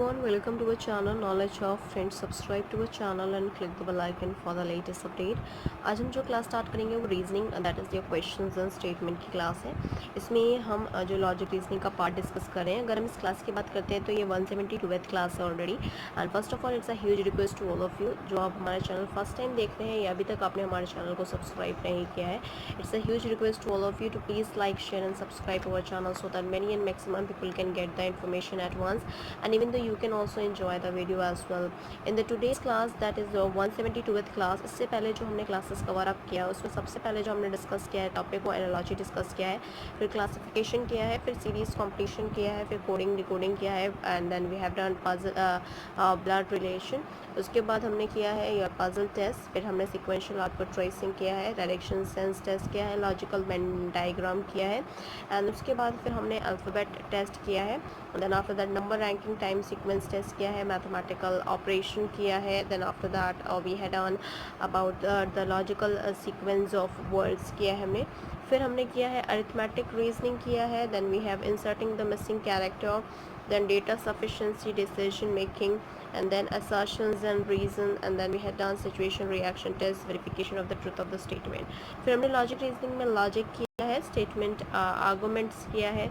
everyone, welcome to our channel Knowledge of Friends. Subscribe to our channel and click the bell icon for the latest update. आज हम जो class start करेंगे वो reasoning that is your questions and statement की class है। इसमें हम जो लॉजिक रीजनिंग का पार्ट डिस्कस कर रहे हैं। अगर हम इस क्लास की बात करते हैं तो ये 172th क्लास है already. And first of all it's a huge request to all of you जो आप हमारे चैनल फर्स्ट टाइम देख रहे हैं या अभी तक आपने हमारे चैनल को सब्सक्राइब नहीं किया है, it's a huge request to all of you to please like, share and subscribe our channel so that many and maximum people can get the information at once, and even though you can also enjoy the video as well. In the today's class, that is the 172th class, इससे पहले जो हमने classes cover up किया उसमें सबसे पहले जो हमने डिस्कस किया है टॉपिक को एनालॉजी डिस्कस किया है, फिर क्लासिफिकेशन किया है, फिर सीरीज कॉम्पिटिशन किया है, फिर कोडिंग डिकोडिंग किया है, and then we have done blood relation. उसके बाद हमने किया है योर पजल टेस्ट, फिर हमने सिक्वेंशियल आउटपुट ट्रेसिंग किया है, डायरेक्शन सेंस टेस्ट किया है, लॉजिकल वेन डायग्राम किया है, एंड उसके बाद फिर हमने अल्फ़ाबेट टेस्ट किया है, then after that number ranking time sequence test किया है, मैथमेटिकल ऑपरेशन किया है, then after that we had on about the logical sequence of words किया है हमने, फिर हमने किया है अरिथमेटिक रीजनिंग किया है, then we have inserting the missing character, then data sufficiency, decision making, and then assertions and reason, and then we had done situation reaction test, verification of the truth of the statement. फिर हमने logic reasoning में logic किया है, statement arguments किया है,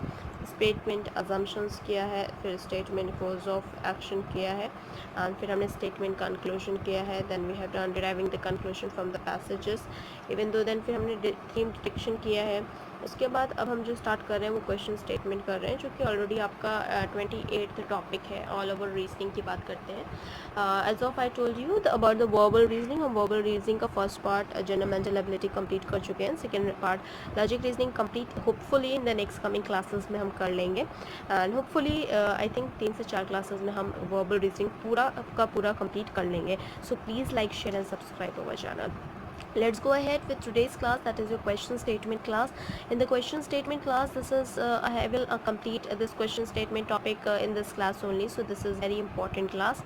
statement assumptions किया है, फिर स्टेटमेंट कोज ऑफ एक्शन किया है, एंड फिर हमने स्टेटमेंट कंक्लूजन किया है, then we have done deriving the conclusion from the passages even though, देन फिर हमने थीम डिटेक्शन किया है। उसके बाद अब हम जो स्टार्ट कर रहे हैं वो क्वेश्चन स्टेटमेंट कर रहे हैं, जो कि ऑलरेडी आपका 28th टॉपिक है। ऑल ओवर रीजनिंग की बात करते हैं। As of I told you about the verbal reasoning, हम वर्बल रीजनिंग का first part general mental ability complete कर चुके हैं। Second part logic reasoning complete hopefully in the next coming classes में हम कर लेंगे, एंड होपफुली आई थिंक 3 से 4 क्लासेस में हम वर्बल रीजनिंग पूरा का पूरा कंप्लीट कर लेंगे। So please like, share and subscribe our channel. Let's go ahead with today's class, that is your question statement class. In the question statement class, this is I will complete this question statement topic in this class only, so this is very important class.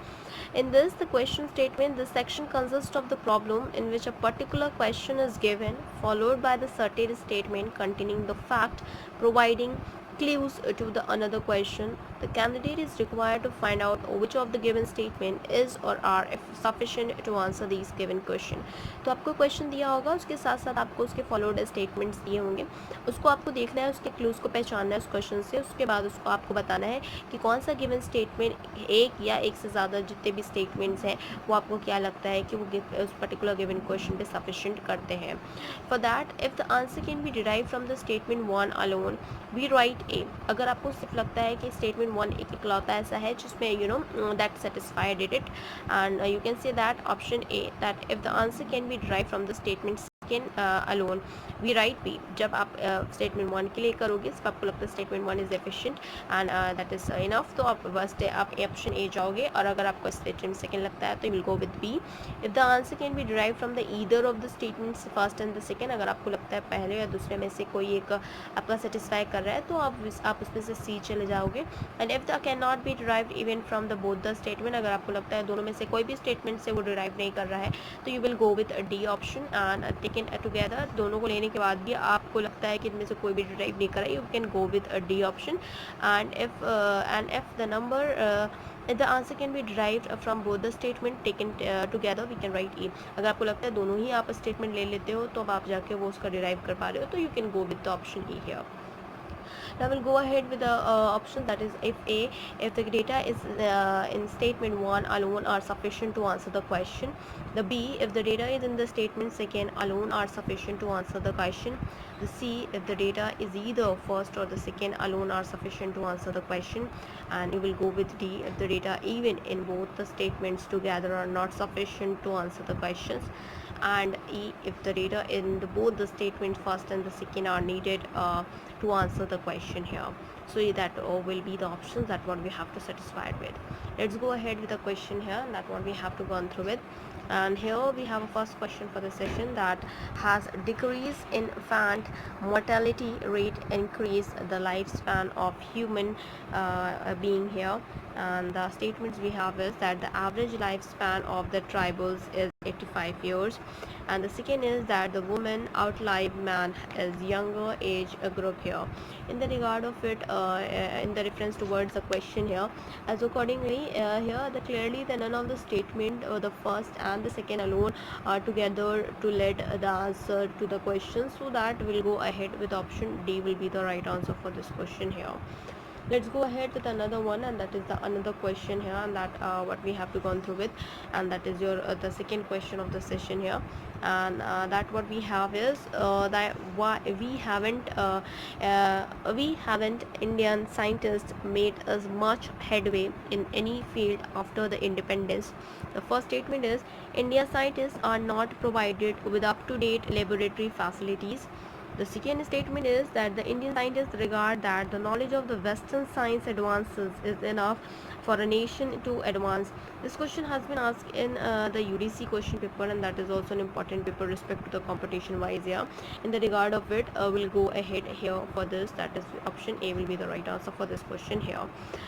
In this, the question statement, this section consists of the problem in which a particular question is given, followed by the certain statement containing the fact, providing clues to the another question. The candidate is required to find out which of the given statement is or are sufficient to answer these given question. तो आपको question दिया होगा, उसके साथ साथ आपको उसके followed statements दिए होंगे, उसको आपको देखना है, उसके क्लूज को पहचानना है उस क्वेश्चन से। उसके बाद उसको आपको बताना है कि कौन सा गिवन स्टेटमेंट, एक या एक से ज़्यादा जितने भी स्टेटमेंट्स हैं वो आपको क्या लगता है कि वो उस पर्टिकुलर गिवन क्वेश्चन पे सफिशिएंट करते हैं। For that if the answer can be derive from the statement one alone, we write A. अगर आपको सिर्फ लगता है कि स्टेटमेंट वन एक इकलौता ऐसा है जिसमें you know that satisfied it, and you can say that option A, that if the answer can be derive from the statement alone, we write B. जब आप स्टेटमेंट वन के लिए करोगे, सिर्फ आपको लगता है statement one is efficient and that is enough, तो आप बस आप ऑप्शन ए जाओगे। और अगर आपको स्टेटमेंट सेकंड लगता है तो you will go with B. If the answer can be derive from the either of the statements first and the second, अगर आपको लगता है पहले या दूसरे में से कोई एक आपका सेटिस्फाई कर रहा है तो आप उसमें से सी चले जाओगे। And if the can not be derived even from the both the statement, अगर आपको लगता है दोनों में से कोई भी स्टेटमेंट से वो डिराइव नहीं कर रहा है तो you will go with D option. And taken together, दोनों को लेने के बाद भी आपको लगता है कि इनमें से कोई भी डिराइव नहीं कर रहा है, you can go with D option. And if the number the answer can be derived from both the statement taken together, we can write E. अगर आपको लगता है दोनों ही आप स्टेटमेंट ले लेते हो तो अब आप जाके वो उसका डिराइव कर पा रहे हो, तो you can go with the option E here. Now we'll go ahead with the option, that is if A, if the data is in statement 1 alone are sufficient to answer the question. The B, if the data is in the statement second alone are sufficient to answer the question. The C, if the data is either first or the second alone are sufficient to answer the question. And you will go with D, if the data even in both the statements together are not sufficient to answer the questions. And E, if the data in both the statements first and the second are needed to answer the question here. So that will be the options that what we have to satisfy it with. Let's go ahead with the question here, and that one we have to go on through with. And here we have a first question for the session, that has decrease in infant mortality rate increase the lifespan of human being here. And the statements we have is that the average lifespan of the tribals is 85 years. And the second is that the woman outlive man is younger age group here. In the regard of it, in the reference towards the question here, as accordingly here the clearly the none of the statement the first and the second alone are together to let the answer to the question, so that we'll go ahead with option D will be the right answer for this question here. Let's go ahead with another one, and that is the another question here, and that what we have to go through with, and that is your the second question of the session here. And that what we have is that why we haven't Indian scientists made as much headway in any field after the independence. The first statement is India scientists are not provided with up-to-date laboratory facilities. The second statement is that the Indian scientists regard that the knowledge of the Western science advances is enough for a nation to advance. This question has been asked in the UDC question paper, and that is also an important paper respect to the competition wise here. In the regard of it, we'll go ahead here for this. That is option A will be the right answer for this question here.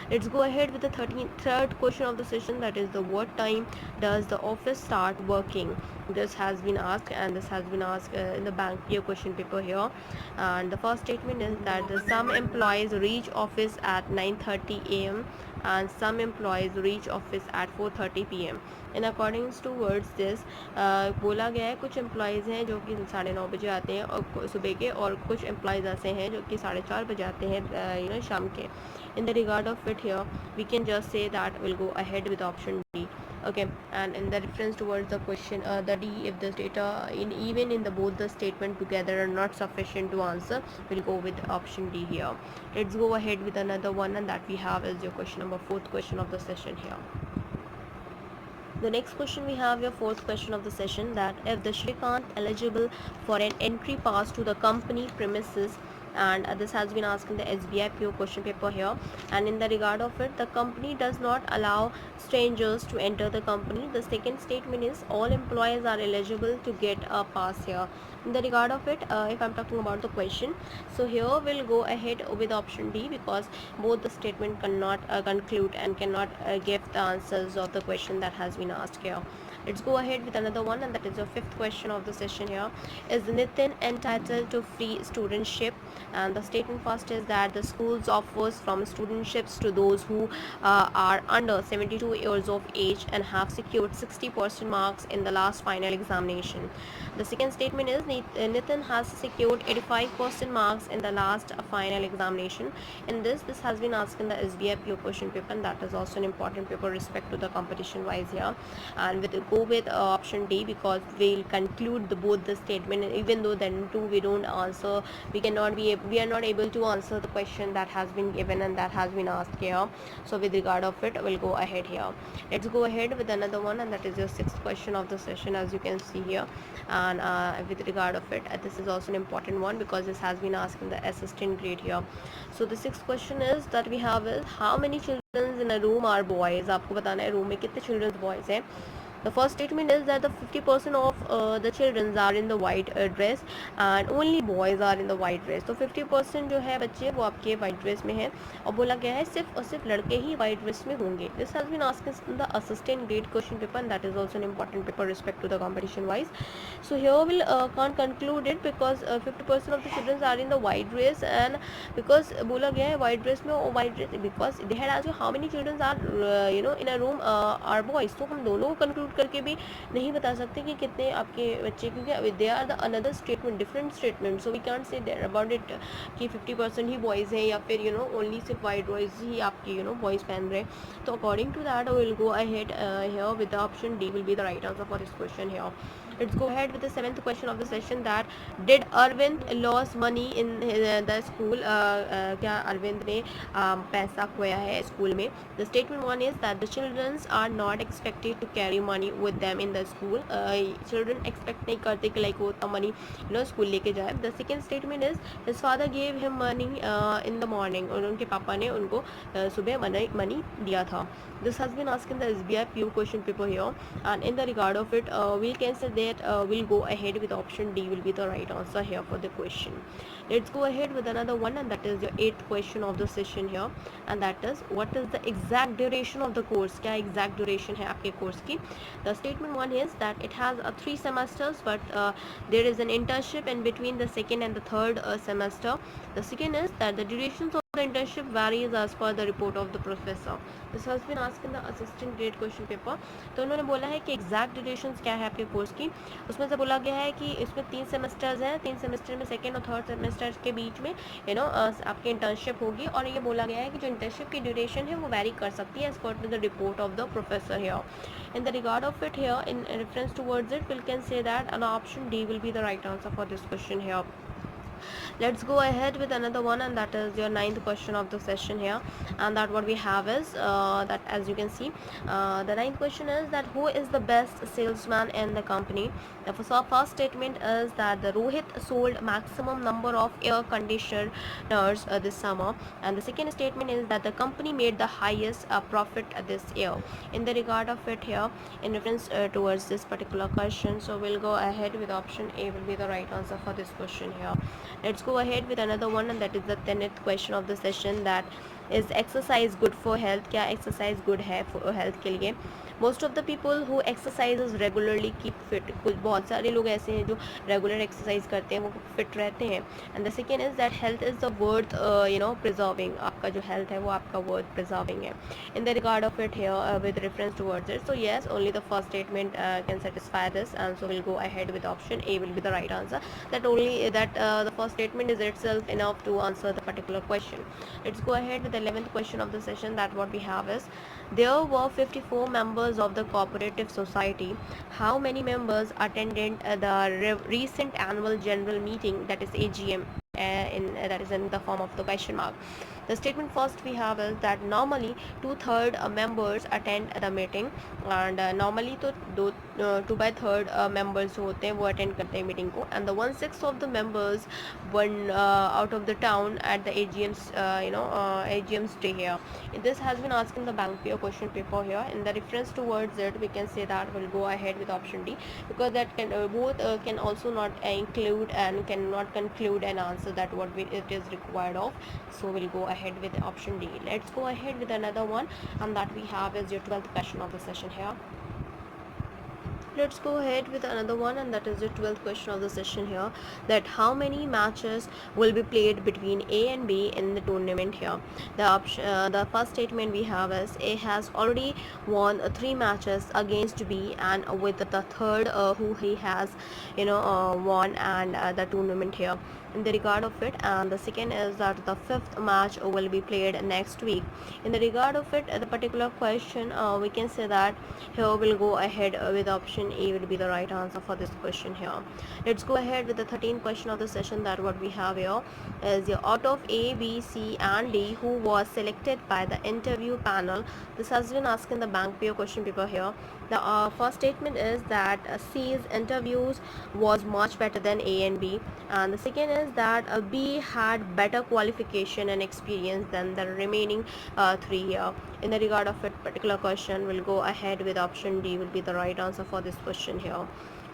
Let's go ahead with the third question of the session. That is the what time does the office start working? This has been asked, and this has been asked in the bank peer question paper here. And the first statement is that some employees reach office at 9:30 a.m. and some employees reach office at 4:30 p.m. In accordings to words this बोला गया है कुछ employees हैं जो कि 9:30 बजे आते हैं और सुबह के, और कुछ एम्प्लॉयज़ ऐसे हैं जो कि 4:30 बजे आते हैं शाम के. In the regard of it here, we can just say that we'll go ahead with option D. Okay, and in the reference towards the question the D, if the data even in the both the statement together are not sufficient to answer, we'll go with option D here. Let's go ahead with another one, and that we have is your question number 4th question of the session here. The next question we have your 4th question of the session, that if the Shrikant eligible for an entry pass to the company premises, and this has been asked in the SBI PO question paper here. And in the regard of it, the company does not allow strangers to enter the company. The second statement is all employees are eligible to get a pass here. In the regard of it, if I'm talking about the question, so here we'll go ahead with option D, because both the statement cannot conclude and cannot give the answers of the question that has been asked here. Let's go ahead with another one, and that is your 5th question of the session here. Is Nitin entitled to free studentship? And the statement first is that the schools offers from studentships to those who are under 72 years of age and have secured 60% marks in the last final examination. The second statement is Nitin has secured 85% marks in the last final examination. In this has been asked in the SBI PO question paper, and that is also an important paper respect to the competition wise here. And with go with option D, because we'll conclude both the statement, even though then too we don't answer, we are not able to answer the question that has been given and that has been asked here. So with regard of it, we'll go ahead here. Let's go ahead with another one, and that is your 6th question of the session, as you can see here. And with regard of it, this is also an important one, because this has been asked in the assistant grade here. So the 6th question is that we have is how many children in a room are boys. आपको बताना है room में कितने children boys हैं. The first statement is that the 50% of the children are in the white dress and only boys are in the white dress. तो 50% जो है बच्चे वो आपके white dress में हैं, और बोला गया है सिर्फ और सिर्फ लड़के ही white dress में होंगे. This has been asked in the assistant grade question paper, and that is also an important paper respect to the competition wise. So here we'll can't conclude it, because 50% of the children are in the white dress, and because बोला गया है white dress में, और white dress because they had asked you how many children are in a room are boys. तो हम दोनों को conclude करके भी नहीं बता सकते कि कितने आपके बच्चे, क्योंकि they are the another statement, different statement. So we can't say there about it कि 50% ही बॉयज़ हैं, या फिर ओनली सिर्फ वाइट बॉयज़ ही आपके बॉयज़ पहन रहे हैं. तो according to that will go ahead here with the option D will be the right answer for this question here. Let's go ahead with the 7th question of the session, that did Arvind lose money in the school? क्या अरविंद ने पैसा खोया है school में? The statement one is that the children are not expected to carry money with them in the school. Children expect नहीं करते कि like वो money स्कूल लेके जाए. The second statement is his father gave him money in the morning, और उनके पापा ने उनको सुबह money दिया था. This has been asked in the SBI PO question paper here, and in the regard of it we can say that we'll go ahead with option D will be the right answer here for the question. Let's go ahead with another one, and that is your 8th question of the session here, and that is what is the exact duration of the course? क्या exact duration है आपके course की? The statement one is that it has 3 semesters, but there is an internship in between the second and the third semester. The second is that the durations of the internship varies as per the report of the professor. This has been asked in the assistant grade question paper. तो उन्होंने बोला है कि exact durations क्या है आपके course की. उसमें से बोला गया है कि इसमें 3 सेमेस्टर्स हैं. 3 सेमेस्टर में सेकेंड और थर्ड सेमेस्टर के बीच में आपकी इंटर्नशिप होगी, और ये बोला गया है कि जो इंटर्नशिप की ड्यूरेशन है वो वेरी कर सकती है as per to the report of the professor here. In the regard of it here, in reference towards it, we can say that an option D will be the right answer for this question here. Let's go ahead with another one, and that is your 9th question of the session here, and that what we have is that as you can see, the 9th question is that who is the best salesman in the company. The first statement is that the Rohit sold maximum number of air conditioners this summer, and the second statement is that the company made the highest profit this year. In the regard of it here, in reference towards this particular question, so we'll go ahead with option A will be the right answer for this question here. Let's go ahead with another one, and that is the 10th question of the session, that is exercise good for health. क्या exercise good है health के लिए? Most of the people who exercises regularly keep fit. कुछ बहुत सारे लोग ऐसे हैं जो regular exercise करते हैं, वो fit रहते हैं. And the second is that health is the worth preserving. आपका जो health है वो आपका worth preserving है. In the regard of it here with reference towards it, so yes, only the first statement can satisfy this, and so we'll go ahead with option A will be the right answer. That only that the first statement is itself enough to answer the particular question. Let's go ahead with the 11th question of the session, that what we have is there were 54 members of the cooperative society. How many members attended the recent annual general meeting, that is AGM, that is in the form of the question mark. The statement first we have is that normally 2/3 members attend the meeting, and normally तो 2/3 members जो होते हैं वो attend करते हैं meeting को, and the 1/6 of the members one out of the town at the AGM's AGM's day here. This has been asked in the bank PO question paper here. In the reference towards it, we can say that we'll go ahead with option D, because that can both can also not include and cannot conclude an answer that what it is required of. So we'll go ahead with option D. Let's go ahead with another one, and that we have is your 12th question of the session here. Let's go ahead with another one, and that is the 12th question of the session here, that how many matches will be played between A and B in the tournament here. The first statement we have is A has already won 3 matches against B, and with the third who he has won and the tournament here. In the regard of it, and the second is that the 5th match will be played next week. In the regard of it, the particular question, we can say that here we'll go ahead with option A will be the right answer for this question here. Let's go ahead with the 13th question of the session, that what we have here is out of A, B, C and D, who was selected by the interview panel. This has been asked in the bank PO question paper here. The first statement is that C's interviews was much better than A and B, and the second is that B had better qualification and experience than the remaining 3 here. In the regard of a particular question, we'll go ahead with option D will be the right answer for this question here.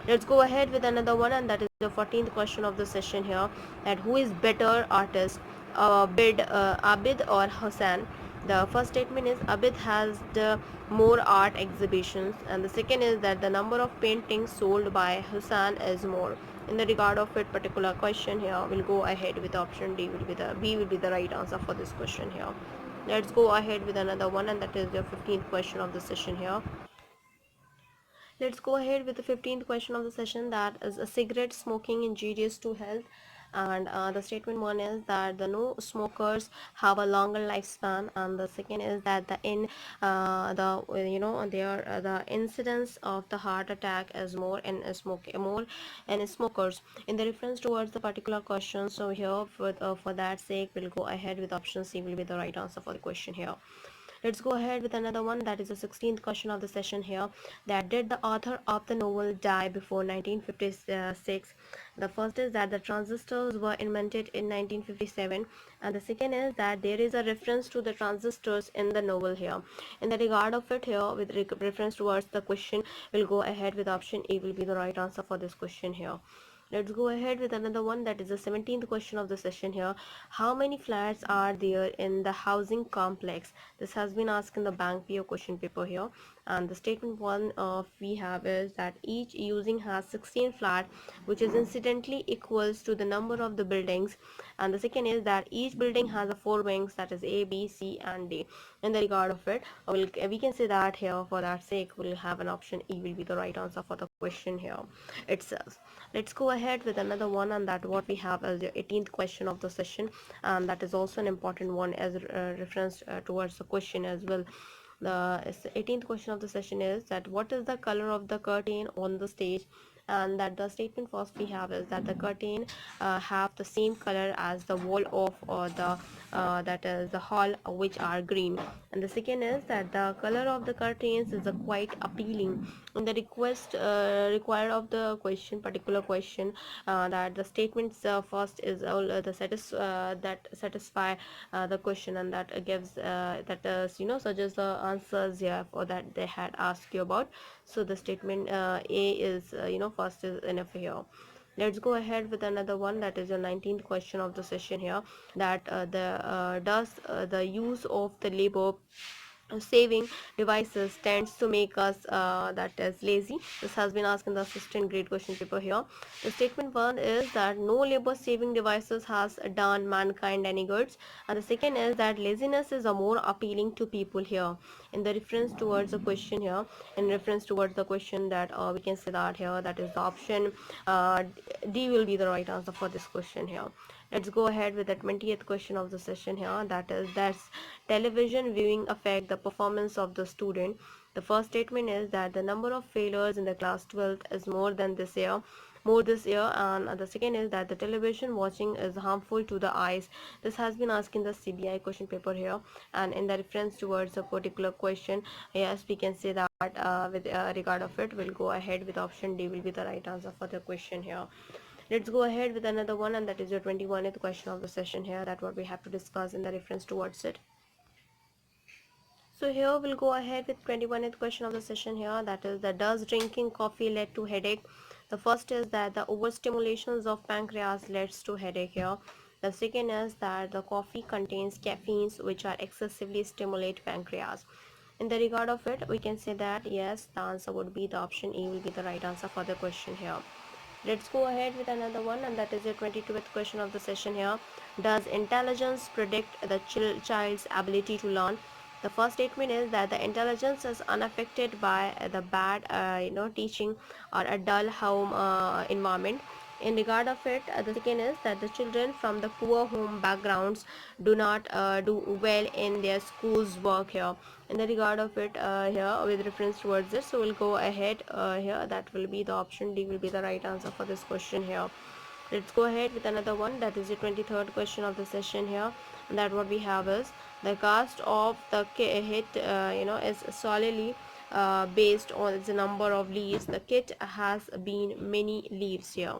Let's go ahead with another one, and that is the 14th question of the session here, that who is better artist, Abid or Hassan. The first statement is Abid has the more art exhibitions, and the second is that the number of paintings sold by Hassan is more. In the regard of it particular question here, we'll go ahead with option D will be the B will be the right answer for this question here. Let's go ahead with another one, and that is the 15th question of the session here. Let's go ahead with the 15th question of the session, that is a cigarette smoking injurious to health. And the statement one is that the no smokers have a longer lifespan, and the second is that the the incidence of the heart attack is more in smokers. In the reference towards the particular question, so here for that sake we'll go ahead with option C will be the right answer for the question here. Let's go ahead with another one, that is the 16th question of the session here, that did the author of the novel die before 1956? The first is that the transistors were invented in 1957, and the second is that there is a reference to the transistors in the novel here. In the regard of it here, with reference towards the question, we'll go ahead with option A will be the right answer for this question here. Let's go ahead with another one, that is the 17th question of the session here. How many flats are there in the housing complex? This has been asked in the bank PO question paper here. And the statement one we have is that each using has 16 flat, which is incidentally equals to the number of the buildings. And the second is that each building has a 4 wings, that is A, B, C and D. In the regard of it, we can say that here, for that sake we'll have an option E will be the right answer for the question here itself. Let's go ahead with another one, and that what we have as the 18th question of the session, and that is also an important one as reference towards the question as well. The 18th question of the session is that what is the color of the curtain on the stage? And that the statement first we have is that the curtain have the same color as the wall of the that is the hall, which are green. And the second is that the color of the curtains is quite appealing. And the request required of the question, particular question, that the statements first is all that satisfy the question, and that gives that suggests the answers here for that they had asked you about. So the statement A is first is enough here. Let's go ahead with another one, that is your 19th question of the session here, that the does the use of the labor saving devices tends to make us that is lazy? This has been asked in the assistant grade question paper here. The statement one is that no labor saving devices has done mankind any goods. And the second is that laziness is a more appealing to people here. In the reference towards the question here, in reference towards the question, that we can say that here, that is the option D will be the right answer for this question here. Let's go ahead with the 20th question of the session here, that is, that's television viewing affect the performance of the student? The first statement is that the number of failures in the class 12th is more this year. And the second is that the television watching is harmful to the eyes. This has been asked in the CBI question paper here, and in the reference towards a particular question, yes, we can say that with regard of it, we'll go ahead with option D will be the right answer for the question here. Let's go ahead with another one, and that is your 21st question of the session here, that what we have to discuss in the reference towards it. So here we'll go ahead with 21st question of the session here, that is that does drinking coffee lead to headache? The first is that the overstimulations of pancreas leads to headache here. The second is that the coffee contains caffeines which are excessively stimulate pancreas. In the regard of it, we can say that yes, the answer would be the option E will be the right answer for the question here. Let's go ahead with another one, and that is the 22nd question of the session here. Does intelligence predict the child's ability to learn? The first statement is that the intelligence is unaffected by the bad teaching or a dull home environment. In regard of it, the second is that the children from the poor home backgrounds do not do well in their school's work here. In the regard of it here, with reference towards this, so we'll go ahead here, that will be the option D will be the right answer for this question here. Let's go ahead with another one, that is the 23rd question of the session here, and that what we have is the cost of the hit is solely based on the number of leaves. The kit has been many leaves here.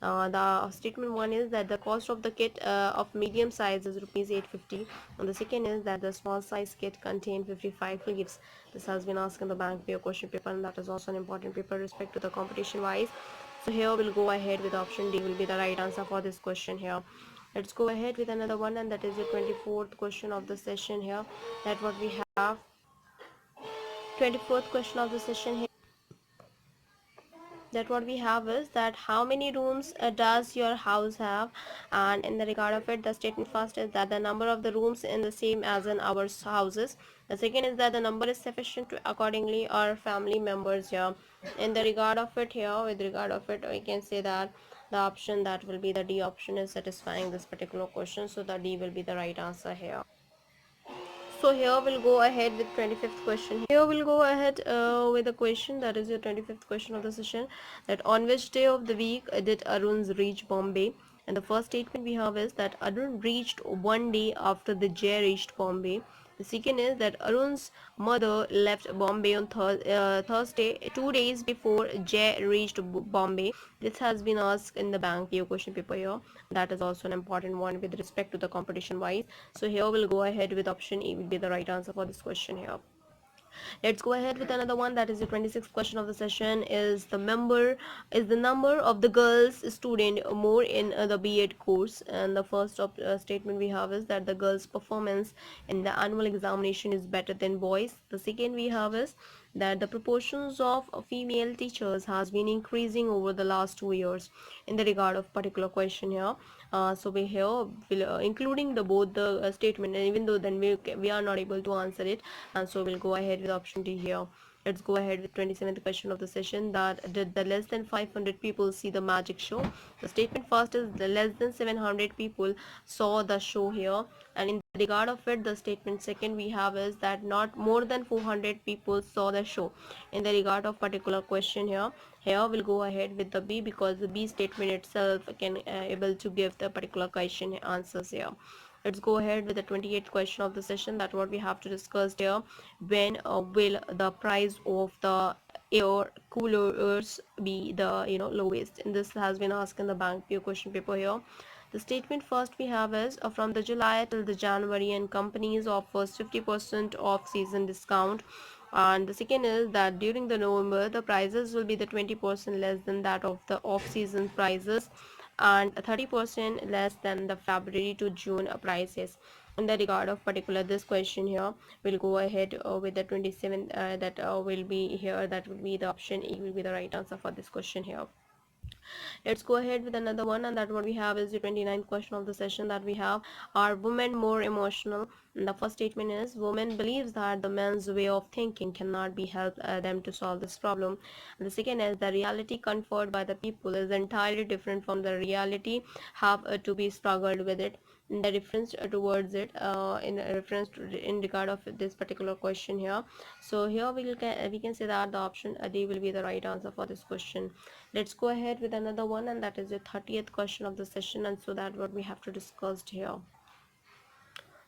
The statement one is that the cost of the kit of medium size is rupees 850, and the second is that the small size kit contain 55 leaves. This has been asked in the bank paper question paper, and that is also an important paper respect to the competition wise. So here we'll go ahead with option D will be the right answer for this question here. Let's go ahead with another one, and that is the 24th question of the session here, that what we have 24th question of the session here, that what we have is that how many rooms does your house have? And in the regard of it, the statement first is that the number of the rooms in the same as in our houses. The second is that the number is sufficient to accordingly our family members here. In the regard of it here, with regard of it, we can say that the option that will be the D option is satisfying this particular question, so the D will be the right answer here. So here we'll go ahead with 25th question. Here we'll go ahead with the question, that is your 25th question of the session, that on which day of the week did Arun's reach Bombay? And the first statement we have is that Arun reached one day after the Jay reached Bombay. The second is that Arun's mother left Bombay on Thursday, 2 days before Jay reached Bombay. This has been asked in the bank PO question paper here. That is also an important one with respect to the competition wise. So here we'll go ahead with option E will be the right answer for this question here. Let's go ahead with another one. That is the 26th question of the session. Is the number of the girls student more in the B.Ed course? And the first statement we have is that the girls performance in the annual examination is better than boys. The second we have is that the proportions of female teachers has been increasing over the last 2 years. In the regard of particular question here, so we here will including the both the statement, and even though then we are not able to answer it, and so we'll go ahead with option D here. Let's go ahead with 27th question of the session. That did the less than 500 people see the magic show? The statement first is the less than 700 people saw the show here, and in regard of it, the statement second we have is that not more than 400 people saw the show. In the regard of particular question here we'll go ahead with the B, because the B statement itself can able to give the particular question answers here. Let's go ahead with the 28th question of the session. That what we have to discuss here. When will the price of the air coolers be the lowest? And this has been asked in the bank pure question paper here. The statement first we have is from the July till the January, and companies offers 50% off season discount. And the second is that during the November, the prices will be the 20% less than that of the off-season prices, and 30% less than the February to June prices. In the regard of particular this question here, we'll go ahead with the 27 that will be here. That will be the option E will be the right answer for this question here. Let's go ahead with another one, and that what we have is the 29th question of the session. That we have, are women more emotional? And the first statement is women believes that the men's way of thinking cannot be helped them to solve this problem. And the second is the reality conferred by the people is entirely different from the reality have to be struggled with it. In the reference towards it, in regard of this particular question here, so here we can say that the option D will be the right answer for this question. Let's go ahead with another one, and that is the 30th question of the session, and so that what we have to discuss here.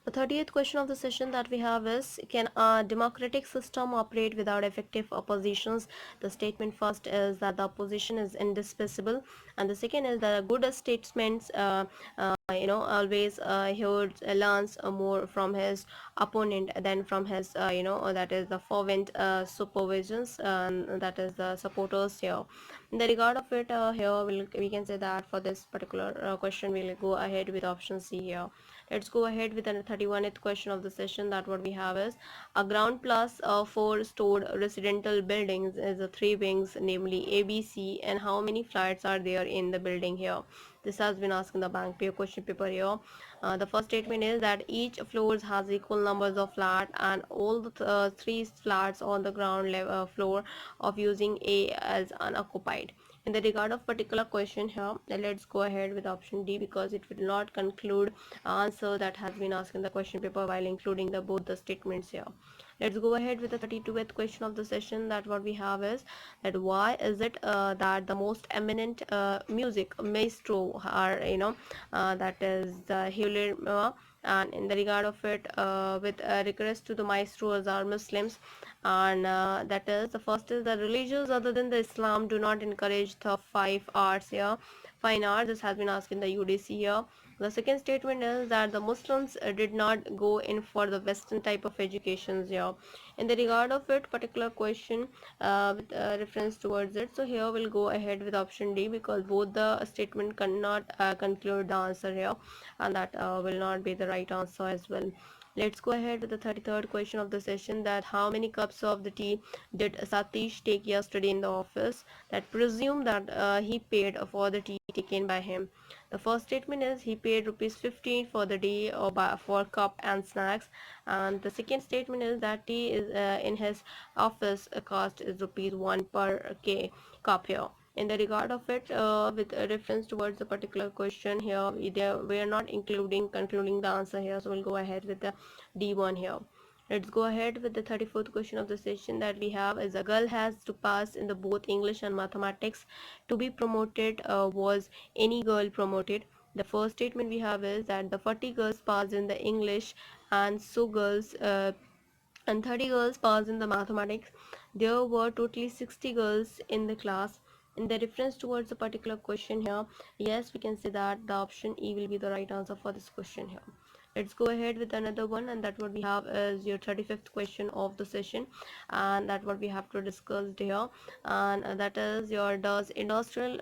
The 30th question of the session that we have is, can a democratic system operate without effective oppositions? The statement first is that the opposition is indispensable, and the second is that good statesmen always learns more from his opponent than from his that is the fervent supervisions, that is the supporters here. In the regard of it, here we can say that for this particular question we'll go ahead with option C here. Let's go ahead with the 31st question of the session. That what we have is, a ground plus 4 stored residential buildings is a 3 wings, namely A, B, C, and how many flats are there in the building here? This has been asked in the bank paper question paper here. The first statement is that each floors has equal numbers of flat, and all the 3 flats on the ground level floor of using A as unoccupied. In the regard of particular question here, let's go ahead with option D, because it will not conclude answer that has been asked in the question paper while including the both the statements here. Let's go ahead with the 32th question of the session. That what we have is that why is it that the most eminent music maestro are that is Hewler, and in the regard of it, with request to the maestros are Muslims, and that is the first is the religions other than the Islam do not encourage the 5 arts here, fine arts. This has been asked in the UDC here. The second statement is that the Muslims did not go in for the Western type of educations here. In the regard of it particular question, with reference towards it, so here we'll go ahead with option D, because both the statement cannot conclude the answer here, and that will not be the right answer as well. Let's go ahead with the 33rd question of the session. That how many cups of the tea did Satish take yesterday in the office? That presume that he paid for the tea taken by him. The first statement is he paid rupees 15 for the day or for cup and snacks, and the second statement is that tea is in his office cost is rupees 1 per cup here. In the regard of it, with a reference towards the particular question here, we are not concluding the answer here, so we'll go ahead with the D1 here. Let's go ahead with the 34th question of the session. That we have is, a girl has to pass in the both English and mathematics to be promoted. Was any girl promoted? The first statement we have is that the 40 girls passed in the English, and 30 girls passed in the mathematics. There were totally 60 girls in the class. In the reference towards a particular question here, yes, we can say that the option E will be the right answer for this question here. Let's go ahead with another one, and that what we have is your 35th question of the session, and that what we have to discuss here. And that is your, does industrial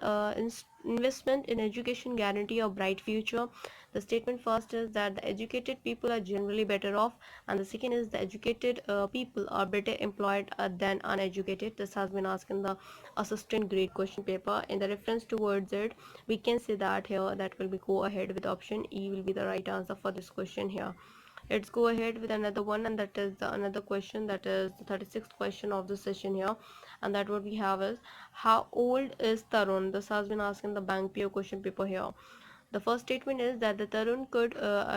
investment in education guarantee a bright future? The statement first is that the educated people are generally better off, and the second is the educated people are better employed than uneducated. This has been asked in the assistant grade question paper. In the reference towards it, we can say that here that will be go ahead with option E will be the right answer for this question here. Let's go ahead with another one, and that is another question, that is the 36th question of the session here. And that what we have is, how old is Tarun? This has been asked in the bank PO question paper here. The first statement is that the Tarun could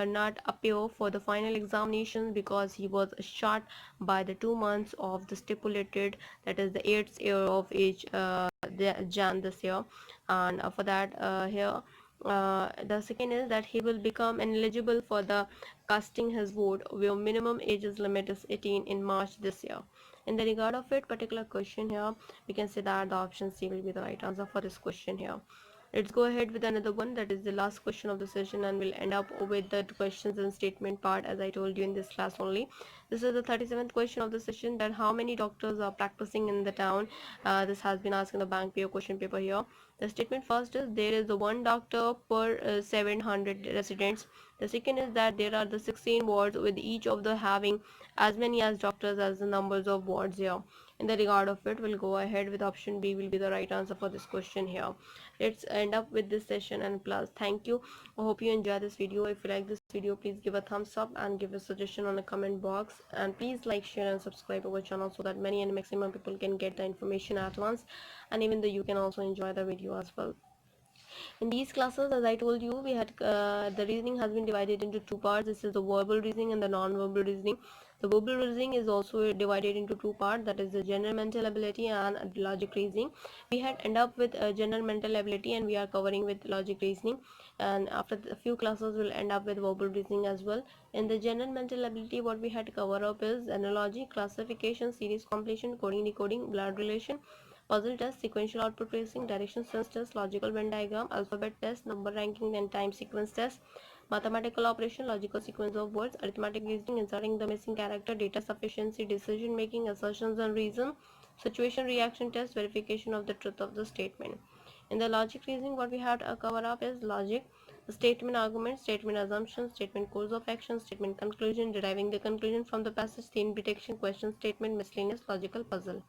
not appear for the final examination because he was shot by the 2 months of the stipulated, that is the 8th year of age, Jan this year. And for that here, the second is that he will become ineligible for the casting his vote where minimum ages limit is 18 in March this year. In the regard of it particular question here, we can say that the option C will be the right answer for this question here. Let's go ahead with another one, that is the last question of the session, and we'll end up with the questions and statement part, as I told you in this class only. This is the 37th question of the session, that how many doctors are practicing in the town? This has been asked in the bank PO question paper here. The statement first is there is the one doctor per 700 residents. The second is that there are the 16 wards with each of the having as many as doctors as the numbers of wards here. In the regard of it, we'll go ahead with option B will be the right answer for this question here. Let's end up with this session, and plus thank you. I hope you enjoy this video. If you like this video, please give a thumbs up and give a suggestion on the comment box, and please like, share and subscribe our channel so that many and maximum people can get the information at once, and even though you can also enjoy the video as well. In these classes, as I told you, we had the reasoning has been divided into two parts. This is the verbal reasoning and the non-verbal reasoning. The verbal reasoning is also divided into two parts, that is the general mental ability and logic reasoning. We had end up with general mental ability, and we are covering with logic reasoning, and after a few classes we'll end up with verbal reasoning as well. In the general mental ability, what we had to cover up is analogy, classification, series completion, coding, decoding, blood relation, puzzle test, sequential output tracing, direction sense test, logical Venn diagram, alphabet test, number ranking and time sequence test, mathematical operation, logical sequence of words, arithmetic reasoning, inserting the missing character, data sufficiency, decision making, assertions and reason, situation reaction test, verification of the truth of the statement. In the logic reasoning, what we have to cover up is logic, statement argument, statement assumption, statement course of action, statement conclusion, deriving the conclusion from the passage, theme detection, question statement, miscellaneous logical puzzle.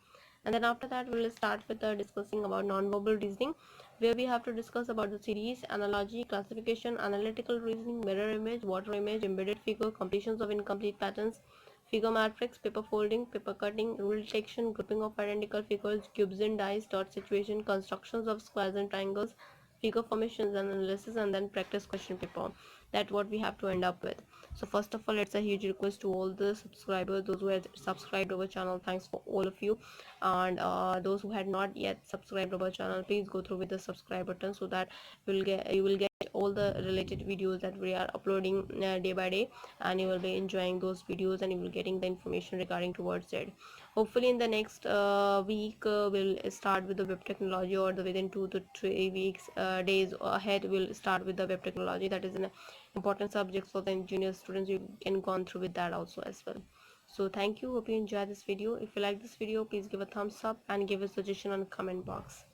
And then after that, we will start with discussing about non-verbal reasoning, where we have to discuss about the series, analogy, classification, analytical reasoning, mirror image, water image, embedded figure, completions of incomplete patterns, figure matrix, paper folding, paper cutting, rule detection, grouping of identical figures, cubes and dice, dot situation, constructions of squares and triangles, figure formations and analysis, and then practice question paper. That's what we have to end up with. So first of all, it's a huge request to all the subscribers, those who had subscribed our channel, thanks for all of you. And those who had not yet subscribed our channel, please go through with the subscribe button, so that you will get all the related videos that we are uploading day by day, and you will be enjoying those videos, and you will getting the information regarding towards it. Hopefully in the next week we'll start with the web technology, or within 2 to 3 weeks days ahead we'll start with the web technology. That is an important subject for the junior students. You can go through with that also as well. So thank you, hope you enjoy this video. If you like this video, please give a thumbs up and give a suggestion on the comment box.